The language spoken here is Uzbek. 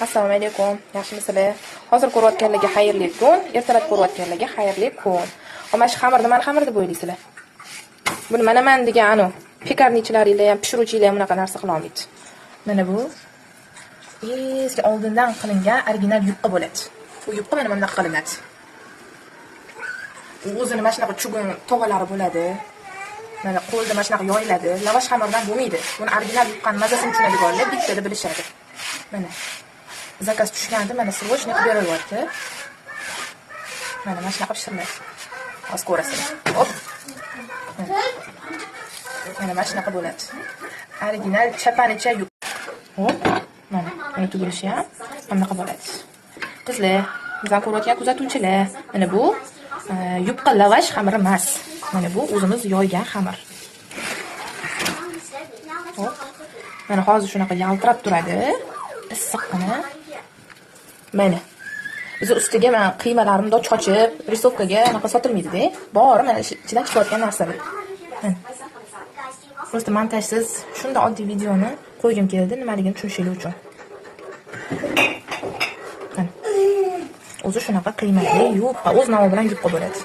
Assalomu alaykum. Yaxshimisizlar? Hozir ko'rayotganlarga xayrli kun, ertalab ko'rayotganlarga xayrli kun. Mana shu xamirni mana xamir deb o'ylaysizlar. Buni mana men degan anu pekarnichilaringlar ham, pishiruvchilar ham unaqa narsa qila olmaydi. Mana bu eski oldindan qilingan original yupqa bo'ladi. Bu yupqa mana bunday qilinadi. O'zini mana shunaqa chugun to'g'alari bo'ladi. Mana qo'lda mana shunaqa yoyiladi. Lavash xamirdan bo'lmaydi. Buni original yupqani mazasini tushunadiganlar bittada bilishadi. Mana zakaz tushganda mana srojnik beryapti. Mana shunaqa pishiriladi. Hozir ko'rasizlar. Hop. Mana shunaqa bo'ladi. Original chapanicha yupqa. Hop. Mana tugilishi ham bunaqa bo'ladi. Qizlar, bizdan ko'rayotgan kuzatuvchilar, mana bu yupqa lavash xamiri emas. Mana bu o'zimiz yoygan xamir. Hop. Mana hozir shunaqa yaltirab turadi. Issiqqina. Mana. Biz ustiga mana qiymalarimni doch qochib, risovkaga anaqa sotilmaydi-da. Bor, mana ichidan chiqayotgan narsalar. Mana. Просто montajsiz shunday oddiy videoni qo'ygim keldi, nimaligini tushunishinglar uchun. O'zi shunaqa qiymali yupqa, o'z nomi bilan yupqa bo'ladi.